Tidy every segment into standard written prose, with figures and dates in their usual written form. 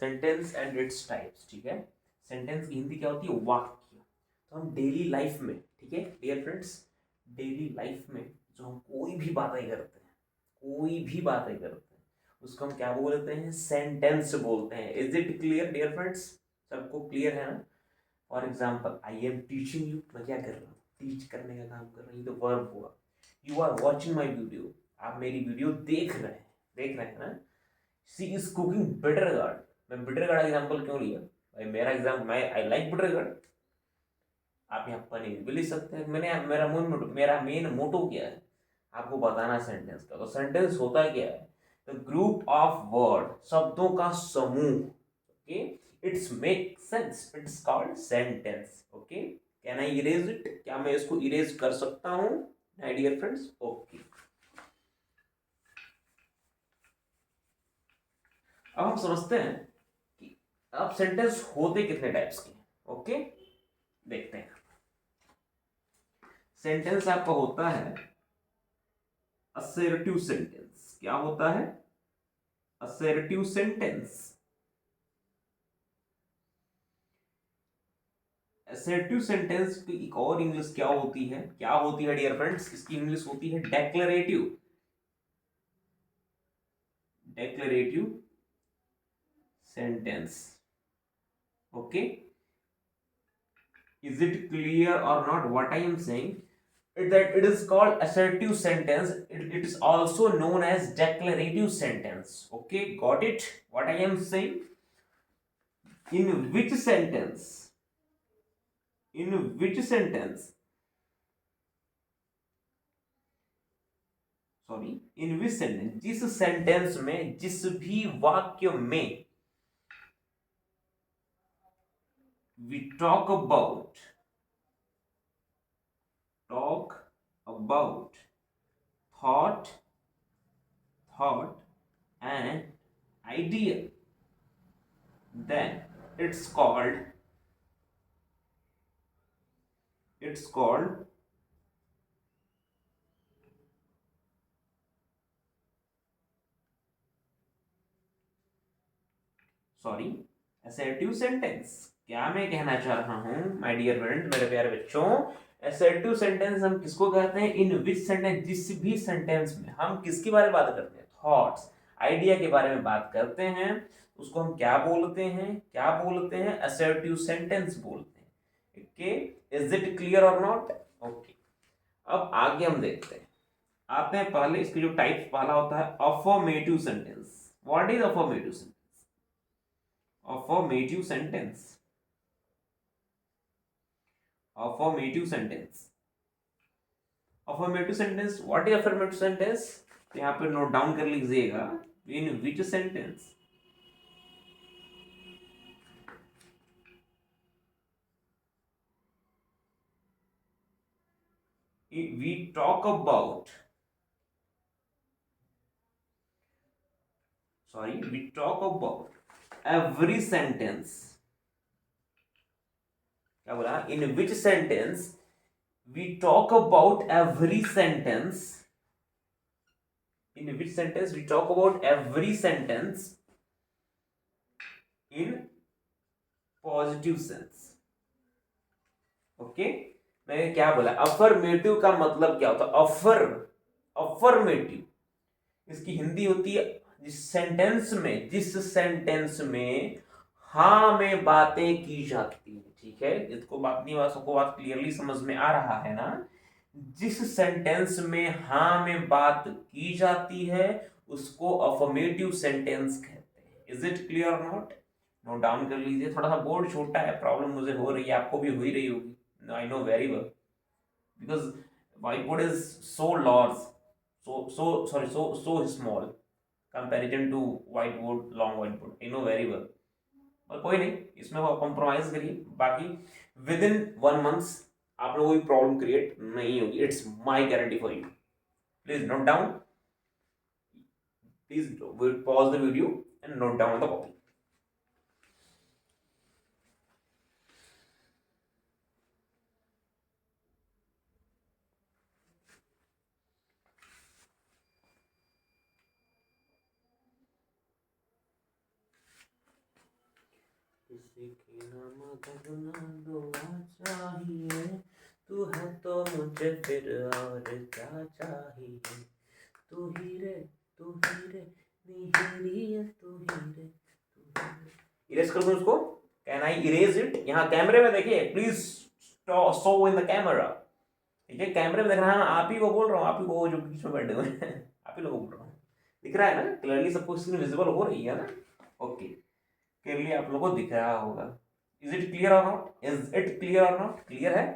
Sentence and its types, ठीक है। Sentence की हिंदी क्या होती है? वाक्य। तो हम डेली लाइफ में, ठीक है डियर फ्रेंड्स, डेली लाइफ में जो हम कोई भी बातें करते हैं, कोई भी बातें करते हैं, उसको हम क्या बोलते हैं? सेंटेंस बोलते हैं। Is it clear dear friends? सबको क्लियर है ना? For example, I am teaching you, मैं क्या कर रहा हूँ? टीच करने का काम कर रहा हूँ, ये तो वर्ब हुआ। You are watching my video, आप मेरी वीडियो देख रहे हैं ना। She is cooking bitter gourd, मैं बिटर गार्ड एग्जाम्पल क्यों लिया भाई? मेरा एग्जाम, मैं आई लाइक बिटर गार्ड। आप यहाँ पनीर भी लिख सकते हैं। मेरा मेन मोटो क्या है? आपको बताना सेंटेंस का। तो सेंटेंस होता क्या है? द ग्रुप ऑफ वर्ड, शब्दों का समूह। Okay, it's make sense, it's called sentence. Okay, can I erase it? क्या मैं इसको इरेज कर सकता हूं माय डियर फ्रेंड्स? ओके, अब हम समझते हैं कि अब सेंटेंस होते कितने टाइप्स के। ओके, देखते हैं। सेंटेंस आपका होता है असर्टिव सेंटेंस। क्या होता है? Assertive sentence. असर्टिव सेंटेंस की एक और इंग्लिश क्या होती है? क्या होती है डियर फ्रेंड्स? इसकी इंग्लिश होती है declarative. Declarative sentence. Okay, is it clear or not what I am saying? That it is called assertive sentence. It is also known as declarative sentence. Okay, got it what I am saying? In which sentence, in which sentence, sorry, in which sentence, जिस sentence में, जिस भी वाक्य में we talk about thought and idea, then it's called sorry, assertive sentence। क्या मैं कहना चाह रहा हूं माय डियर फ्रेंड, मेरे प्यारे बच्चों? assertive sentence हम किसको कहते हैं? इन विच सेंटेंस, जिस भी सेंटेंस में हम किसके बारे में बात करते हैं? थॉट्स, आइडिया के बारे में बात करते हैं, उसको हम क्या बोलते हैं? क्या बोलते हैं? assertive sentence बोलते हैं। Okay, is it clear or not? Okay, अब आगे हम देखते हैं। आते हैं पहले इसके जो टाइप्स, पहला होता है affirmative sentence. What is affirmative sentence? Affirmative sentence. Affirmative sentence. Affirmative sentence. What is affirmative sentence? तो यहाँ पे नोट डाउन कर लीजिएगा। In which sentence we talk about, sorry, we talk about every sentence. क्या बोला? In which sentence we talk about every sentence. In which sentence we talk about every sentence in positive sense. Okay, मैं क्या बोला? Affirmative का मतलब क्या होता है? अफर्मेटिव, इसकी हिंदी होती है जिस सेंटेंस में हाँ में बातें की जाती है। ठीक है, इसको अपनी बातों को बात क्लियरली समझ में आ रहा है ना? जिस सेंटेंस में हाँ में बात की जाती है उसको अफर्मेटिव सेंटेंस कहते हैं। Is it clear or not? Note down कर लीजिए। थोड़ा सा बोर्ड छोटा है, प्रॉब्लम मुझे हो रही है, आपको भी हो ही रही होगी। I know very well, because white board is so large, so small comparison to whiteboard, long whiteboard. I know very well, पर कोई नहीं, इसमें वो कॉम्प्रोमाइज करिए। बाकी विद इन 1 मंथ आप लोगों की प्रॉब्लम क्रिएट नहीं होगी। It's my guarantee for you. Please note down, please pause the video and note down the copy. किसी की न मदद न दुआ चाहिए, तू है तो मुझे फिर और क्या चाहिए, तू ही रे तू ही रे नी है तू ही रे तू ही रे। इरेज कर दूं उसको? Can I erase it? यहाँ कैमरे में देखिए please, show in the camera. ठीक है, कैमरे में देख रहा है, आप ही को बोल रहा हूँ, आप ही को जो बीच में बैठे हुए हैं आप ही लोग बोल रहा हूँ। दिख रहा है ना क्लियरली, सबको स्क्रीन विजिबल हो रही है ना? ओके, क्लियरली आप लोगों को दिख रहा होगा। Is it clear or not? Is it clear or not? Clear है,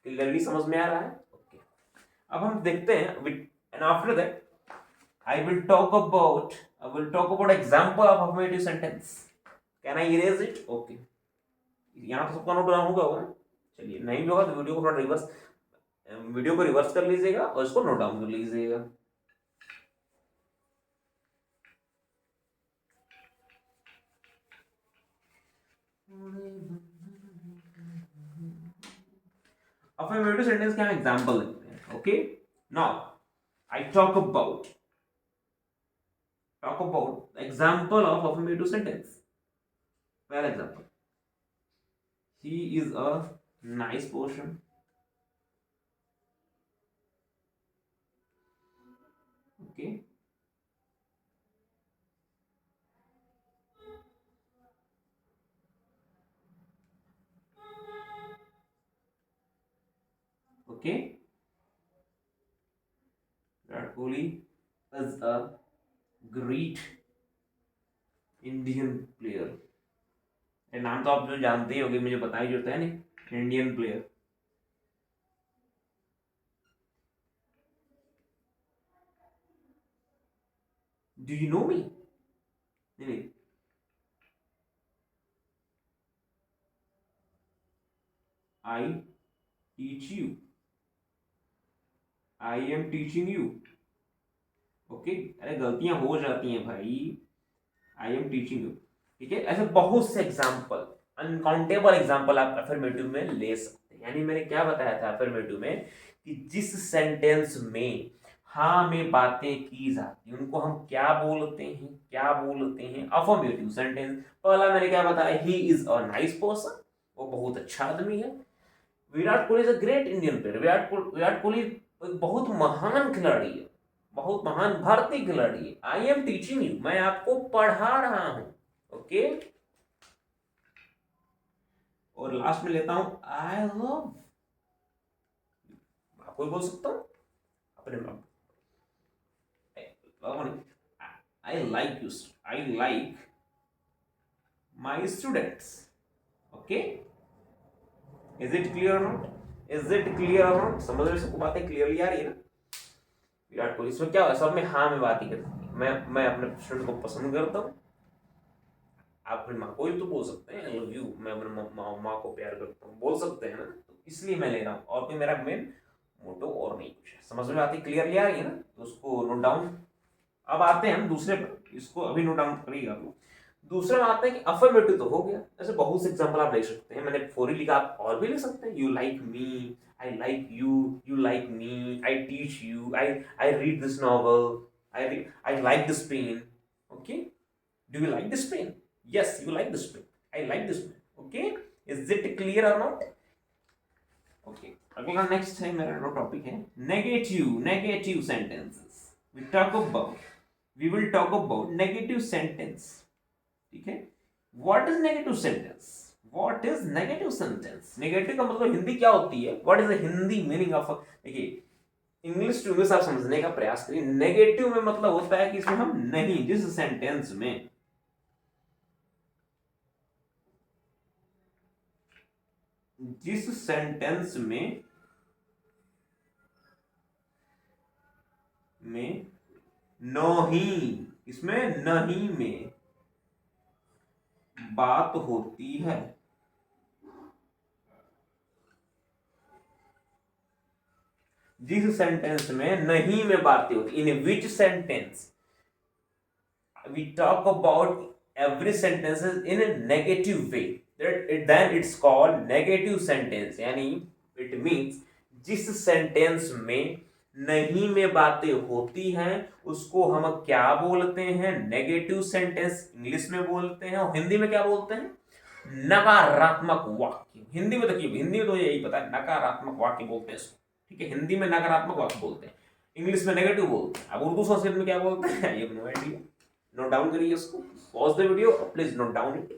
क्लियरली समझ में आ रहा है? ओके, अब हम देखते हैं and after that I will talk about example of affirmative sentence. Can I erase it? Okay. यहाँ तो सबका नोट डाउन होगा ना? चलिए, नहीं भी होगा तो वीडियो को रिवर्स कर लीजिएगा और इसको नोट डाउन कर लीजिएगा। affirmative sentence का हम एग्जांपल देखते हैं। Okay, now I talk about example of affirmative sentence. Well, example. He is a nice person. Okay. Okay. Virat Kohli is a great Indian player. नाम तो आप जो जानते ही होंगे, मुझे बताई जो है नहीं, Indian player. Do you know me? नहीं, I teach you, I am teaching you. Okay, अरे गलतियां हो जाती हैं भाई, आई एम टीचिंग यू। ठीक है, ऐसे बहुत से एग्जाम्पल, अनकाउंटेबल एग्जाम्पल आप अफर्मेटिव में ले सकते हैं। यानी मैंने क्या बताया था अफर्मेटिव में, कि जिस सेंटेंस में हाँ में बातें की जाती हैं उनको हम क्या बोलते हैं? Affirmative sentence. पहला मैंने क्या बताया, he is a nice person, वो बहुत अच्छा आदमी है। Virat Kohli is a great Indian player, Virat Kohli एक बहुत महान खिलाड़ी है, बहुत महान भारतीय खिलाड़ी है। आई एम टीचिंग यू, मैं आपको पढ़ा रहा हूं। ओके, और लास्ट में लेता हूं आई लव, आपको भी बोल सकता हूं अपने नाम, आई like you, I like my students. Okay, is it clear not? Is it clear not? समझ रहे सबको बातें क्लियरली आ रही है ना? विराट कोहली इसमें क्या है, सब में हाँ में बात ही करती है। मैं अपने स्टूडेंट को पसंद करता हूँ। आप अपनी माँ को भी तो बोल सकते हैं आई लव यू, मैं अपने माँ को प्यार करता हूँ, बोल सकते हैं ना? तो इसलिए मैं ले रहा हूँ, और कोई मेरा मेन मोटो और नहीं कुछ है। समझ में आती, क्लियरली आ रही है ना? तो उसको नोट डाउन। अब आते हैं हम दूसरे पर, इसको अभी नोट डाउन करिएगा आप लोग। दूसरा में आते हैं कि अफर्मेटिव तो हो गया, ऐसे बहुत से एग्जांपल आप ले सकते हैं। मैंने फोर ही लिखा, आप और भी लिख सकते हैं। You like me, I like you, you like me, I teach you, I read this novel, I like this pen. Okay, do you like this pen? Yes, you like this pen. I like this pen. Okay, is it clear or not? Okay, अगला next है मेरा topic है negative sentences. We will talk about negative sentence. ठीक है, what is negative sentence? Negative का मतलब हिंदी क्या होती है? What is the Hindi meaning of, देखिए इंग्लिश टू इंग्लिश आप समझने का प्रयास करिए। नेगेटिव में मतलब होता है कि इसमें हम नहीं, जिस सेंटेंस में नहीं, इसमें नहीं में बात होती है, जिस सेंटेंस में नहीं में बातें होती, in which sentence we talk about every sentences in a negative way, then it's called negative sentence. यानी इट मीन्स जिस सेंटेंस में नहीं में बातें होती हैं उसको हम क्या बोलते हैं? नेगेटिव सेंटेंस इंग्लिश में बोलते हैं, और हिंदी में क्या बोलते हैं? नकारात्मक वाक्य। हिंदी में देखिए, हिंदी में तो यही पता है, नकारात्मक वाक्य बोलते हैं इसको, ठीक है। हिंदी में नकारात्मक वाक्य बोलते हैं, इंग्लिश में नेगेटिव बोलते हैं। अब उर्दू संस्कृत में क्या बोलते हैं ये नो आइडिया। नोट डाउन करिए इसको, pause the video, please note down it.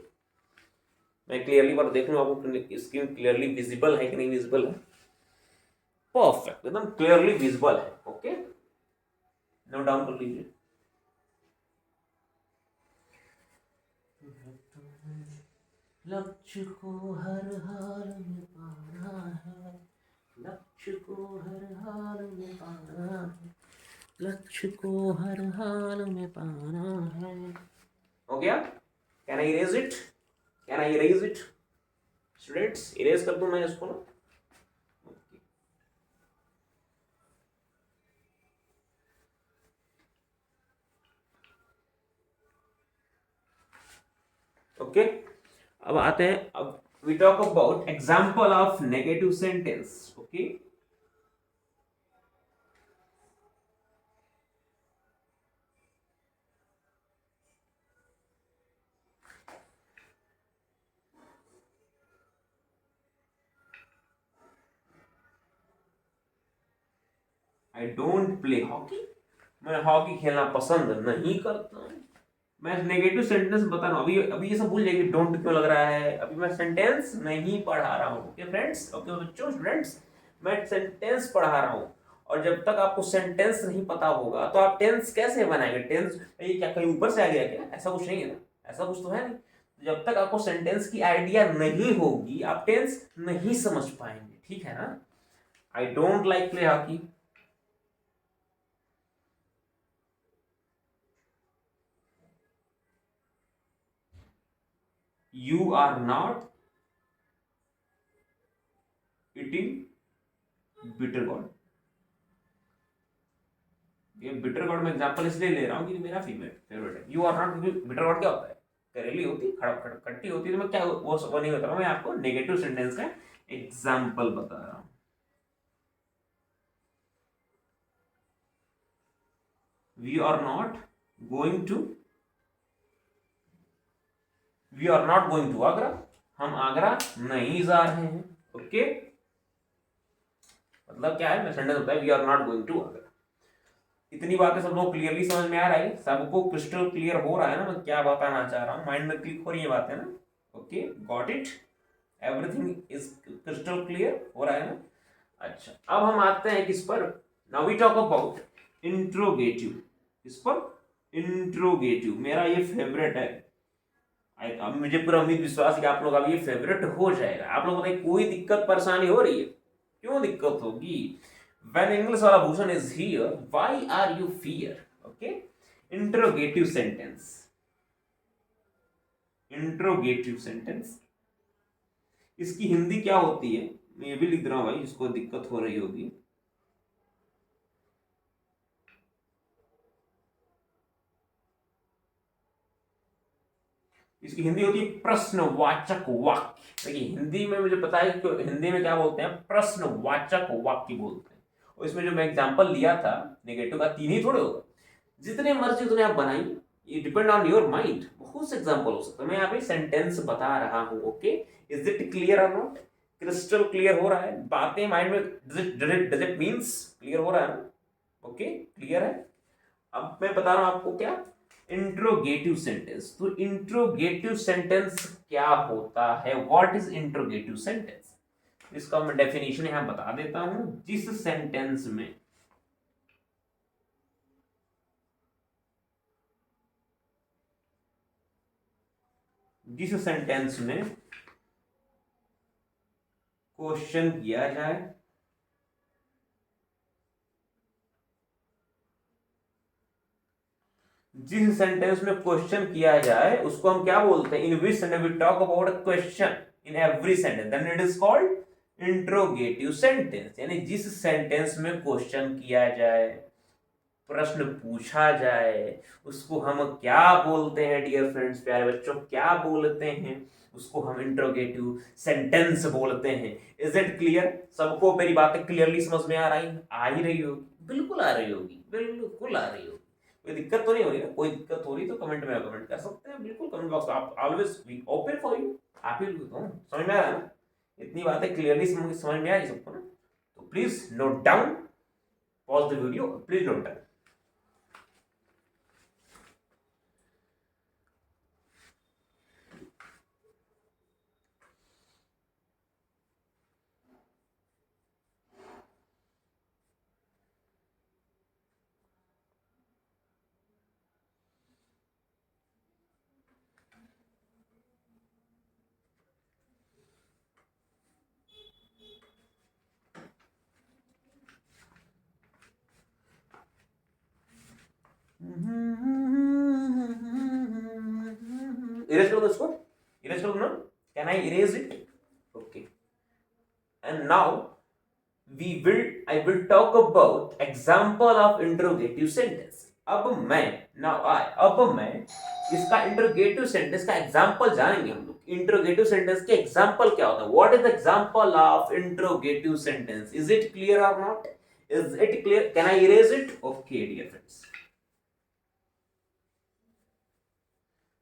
मैं क्लियरली बार देख लूँ आपको स्क्रीन क्लियरली विजिबल है कि नहीं विजिबल है। परफेक्ट, एकदम क्लियरली विजिबल है। ओके, नोट डाउन कर लीजिए। लक्ष्य को हर हाल में पाना है, लक्ष्य को हर हाल में पाना है, लक्ष्य को हर हाल में पाना है। हो गया? Can I erase it? Can I erase it? Students, erase कर दूं मैं इसको ना? ओके, अब आते हैं, अब we talk about example of negative sentence. Okay, I don't play hockey, मैं हॉकी खेलना पसंद नहीं करता हूं। मैं नेगेटिव सेंटेंस बता रहा हूं। अभी अभी ये सब भूल जाइए डोंट क्यों लग रहा है, अभी मैं सेंटेंस नहीं पढ़ा रहा हूं। ओके फ्रेंड्स, ओके बच्चों, स्टूडेंट्स, मैं सेंटेंस पढ़ा रहा हूं। और जब तक आपको सेंटेंस नहीं पता होगा तो आप टेंस कैसे बनाएंगे? टेंस ये क्या कहीं ऊपर से आ गया क्या? ऐसा कुछ नहीं है ना, ऐसा कुछ तो है नहीं। जब तक आपको सेंटेंस की आइडिया नहीं होगी आप टेंस नहीं समझ पाएंगे, ठीक है ना? I don't like play hockey. You are not eating bitter gourd। ये बिटर गॉर्ड में एग्जांपल इसलिए ले रहा हूँ कि मेरा फेवरेट है। You are not, bitter gourd क्या होता है? करेली होती, खट्टी होती है। तो मैं क्या वो नहीं बता रहा हूँ, मैं आपको नेगेटिव सेंटेंस का एग्जांपल बता रहा हूँ। We are not going to, we are not going to Agra, हम आगरा नहीं जा रहे हैं। ओके, मतलब क्या है, मैं सेंटेंस होता है we are not going to Agra. इतनी बातें सब लोग क्लियरली समझ में आ रहा है? सबको क्रिस्टल क्लियर हो रहा है ना मैं क्या बताना चाह रहा हूँ? माइंड में क्लिक हो रही है बातें ना? Okay, got it? Everything is crystal clear हो रहा है ना? अच्छा, अब हम आते हैं किस पर? Now we talk about interrogative. इस पर इंट्रोगेटिव मेरा ये फेवरेट है। अब मुझे पूरा उम्मीद विश्वास है कि आप लोग अब ये फेवरेट हो जाएगा। आप लोग बताइए कोई दिक्कत परेशानी हो रही है? क्यों दिक्कत होगी? When English वाला Bhushan is here, why are you fear? Okay, interrogative sentence, interrogative sentence, इसकी हिंदी क्या होती है? मैं ये भी लिख रहा हूं भाई, जिसको दिक्कत हो रही होगी। इसकी हिंदी होती है प्रश्नवाचक वाक्य। देखिए हिंदी में मुझे पता है कि हिंदी में क्या बोलते हैं, प्रश्नवाचक वाक्य बोलते हैं। और इसमें जो मैं एग्जांपल लिया था नेगेटिव का, 3 ही थोड़े होगा, जितने मर्जी उतने आप बनाइए, ये डिपेंड ऑन योर माइंड। बहुत से एग्जांपल हो सकते हैं। मैं यहाँ पे सेंटेंस बता रहा हूँ। Okay, is it clear or not? Crystal clear हो रहा है? बातें माइंड में डज इट मीन्स क्लियर हो रहा है ना? ओके, क्लियर है? अब मैं बता रहा हूँ आपको क्या, इंट्रोगेटिव सेंटेंस। तो इंट्रोगेटिव सेंटेंस क्या होता है? What is interrogative sentence? इसका मैं डेफिनेशन यहां बता देता हूं। जिस सेंटेंस में क्वेश्चन किया जाए, जिस सेंटेंस में क्वेश्चन किया जाए उसको हम क्या बोलते हैं? In which sentence we talk about a question in every sentence, then it is called interrogative sentence. यानी जिस सेंटेंस में क्वेश्चन किया जाए, प्रश्न पूछा जाए, उसको हम क्या बोलते हैं डियर फ्रेंड्स, प्यारे बच्चों, क्या बोलते हैं? उसको हम इंट्रोगेटिव सेंटेंस बोलते हैं। Is it clear? सबको मेरी बातें क्लियरली समझ में आ ही रही होगी? बिल्कुल आ रही होगी, बिल्कुल आ रही होगी। कोई दिक्कत तो नहीं हो रही ना? कोई दिक्कत हो रही तो कमेंट में कमेंट कर सकते हैं, बिल्कुल कमेंट बॉक्स आप always be open for you. आप ही लोग हो, समझ में आ रहा है ना? इतनी बातें क्लियरली समझ में आ रही सबको ना? तो please note down, pause the video, please note down. Erase करो इसको, इरेज करो ना, can I erase it? Okay, and now I will talk about example of interrogative sentence. अब मैं इसका इंटरोगेटिव सेंटेंस का एग्जांपल जानेंगे हम लोग। इंटरोगेटिव सेंटेंस के एग्जांपल क्या होता है? What is the example of interrogative sentence? Is it clear or not? Is it clear? Can I erase it? Okay dear friends,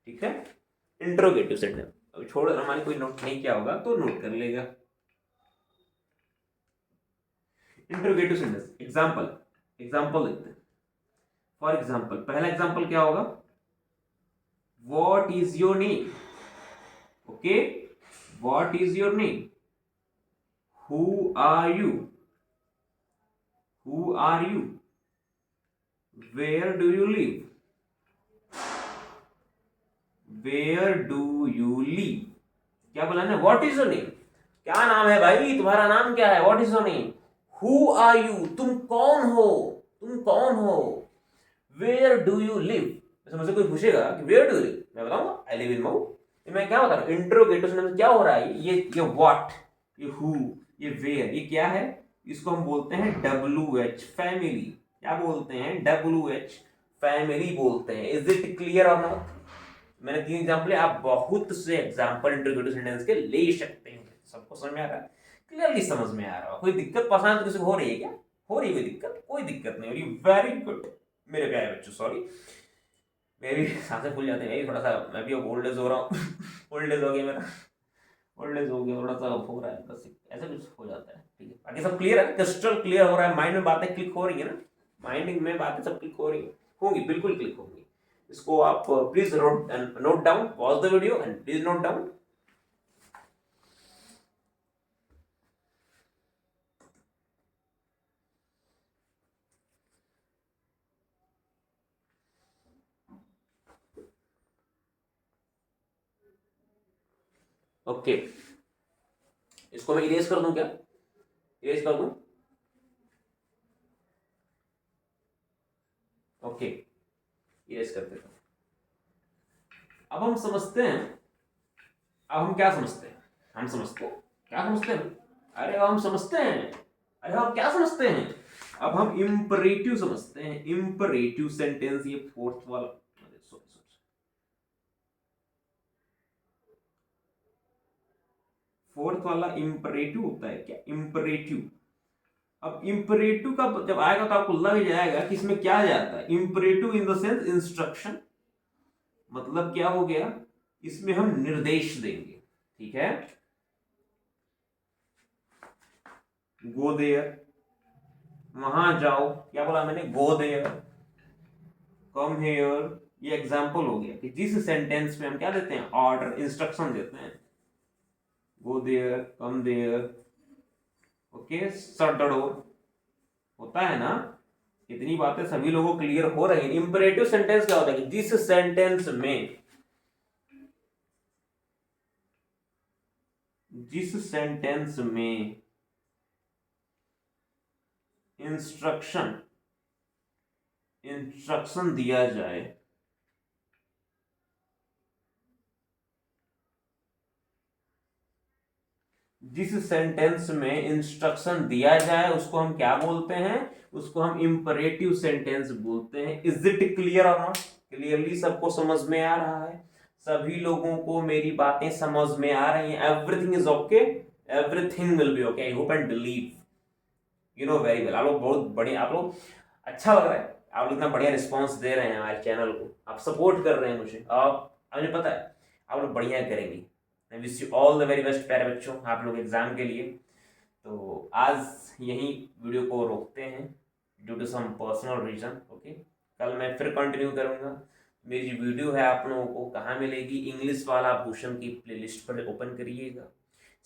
ठीक है। इंटरोगेटिव सेंटेंस अब छोड़, हमारे कोई नोट नहीं किया होगा तो नोट कर लेगा। इंटरोगेटिव सेंटेंस एग्जांपल लिखते हैं। फॉर एग्जांपल पहला एग्जांपल क्या होगा? What is your name? Okay, what is your name? Who are you? Who are you? Where do you live? Where do you live? क्या बोला ना? What is your name? क्या नाम है भाई तुम्हारा? नाम क्या है? What is your name? Who are you? तुम कौन हो? तुम कौन हो? Where do you live? जैसे मुझसे कोई पूछेगा कि वेयर डू यू लिव, मैं बताऊंगा आई लिव इन मऊ। मैं क्या बता रहा हूँ? इंट्रोगेटिव सेंटेंस क्या हो रहा है? ये व्हाट, ये हु, ये वेयर, ये क्या है? इसको हम बोलते हैं WH, फैमिली। क्या बोलते हैं? WH, फैमिली बोलते हैं। Is it clear or not? मैंने 3 एग्जांपल, आप बहुत से एग्जांपल इंट्रोगेटिव सेंटेंस के ले सकते हैं। सबको समझ में आ रहा है? क्लियरली समझ में आ रहा है? कोई दिक्कत पसंद किसी को हो रही है क्या? हो रही है कोई दिक्कत? कोई दिक्कत नहीं हो रही। वेरी गुड मेरे प्यारे बच्चों। सॉरी, मेरी सांसें फूल जाती है, थोड़ा सा मैं भी अब ओल्ड एज हो रहा हूँ। ओल्ड एज हो गया मेरा, ओल्ड एज हो गया, थोड़ा सा हो रहा है बस, ऐसा कुछ हो जाता है। ठीक है, बाकी सब क्लियर है, क्रिस्टल क्लियर हो रहा है। माइंड में बातें क्लिक हो रही है ना? माइंड में बातें सब क्लिक हो रही है, होंगी, बिल्कुल क्लिक होंगी। इसको आप please note down, pause the video and please note down. Okay, इसको मैं इरेज कर दूं क्या? इरेज कर दूं? ओके, इरेज कर देता हूं। अब हम समझते हैं, अब हम क्या समझते हैं? हम समझते हैं क्या? समझते हैं? अरे हम समझते हैं, अरे हम क्या समझते हैं? अब हम इंपरेटिव समझते हैं। इंपरेटिव सेंटेंस, ये फोर्थ वाला, फोर्थ वाला इंपरेटिव होता है क्या? इंपरेटिव। अब इंपरेटिव का जब आएगा तो आपको लग जाएगा कि इसमें क्या जाता है। Imperative in the sense instruction, मतलब क्या हो गया? इसमें हम निर्देश देंगे, ठीक है। गो देयर, वहां जाओ। क्या बोला मैंने? Go there, come here. ये एग्जांपल हो गया कि जिस सेंटेंस में हम क्या देते हैं? ऑर्डर, इंस्ट्रक्शन देते हैं। Go there, come there, okay, shut the door. होता है ना? इतनी बातें सभी लोगों को क्लियर हो रही है। इंपरेटिव सेंटेंस क्या होता है कि जिस सेंटेंस में, जिस सेंटेंस में इंस्ट्रक्शन दिया जाए, जिस सेंटेंस में इंस्ट्रक्शन दिया जाए उसको हम क्या बोलते हैं? उसको हम इंपरेटिव सेंटेंस बोलते हैं। Is it clear or not? Clearly सबको समझ में आ रहा है? सभी लोगों को मेरी बातें समझ में आ रही हैं? Everything is okay, everything will be okay, I hope and believe you know very well. आप लोग बहुत बढ़िया, आप लोग अच्छा लग रहा है, आप लोग इतना बढ़िया रिस्पॉन्स दे रहे हैं हमारे चैनल को, आप सपोर्ट कर रहे हैं मुझे, आप मुझे पता है आप लोग बढ़िया करेंगे। I wish you all the very best प्यारे बच्चों, आप लोग एग्जाम के लिए। तो आज यही वीडियो को रोकते हैं due to some personal reason. Okay, कल मैं फिर कंटिन्यू करूँगा। मेरी जो वीडियो है आप लोगों को कहाँ मिलेगी, इंग्लिश वाला भूषण की प्लेलिस्ट पर ओपन करिएगा,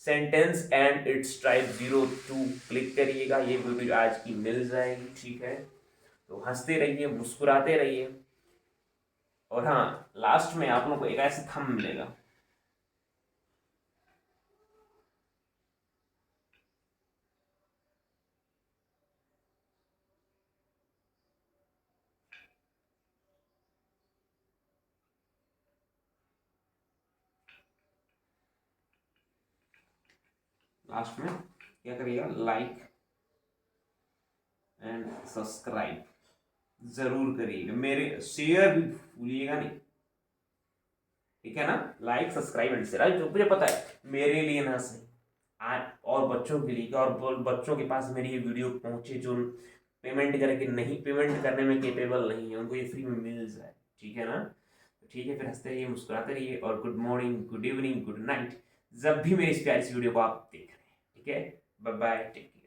sentence and it's type 02 click करिएगा, ये वीडियो आज की मिल जाएगी। ठीक है, तो हंसते रहिए, मुस्कुराते रहिए। और हाँ, लास्ट में आप लोगों को एक ऐसा थंब मिलेगा, लास्ट में क्या करिएगा, लाइक एंड सब्सक्राइब जरूर करिएगा, मेरे शेयर भी भूलिएगा नहीं, ठीक है ना। लाइक सब्सक्राइब एंड शेयर, जो मुझे पता है मेरे लिए ना सही आज और बच्चों के लिए, और बच्चों के पास मेरी ये वीडियो पहुंचे जो पेमेंट करके नहीं, पेमेंट करने में केपेबल नहीं है, उनको ये फ्री में मिल जाए, ठीक है ना। तो ठीक है, फिर हंसते रहिए, मुस्कुराते रहिए, और good morning, good evening, good night, जब भी मेरी इस प्यारी सी वीडियो को आप देख रहे हैं। ठीक है, बाय बाय, टेक केयर।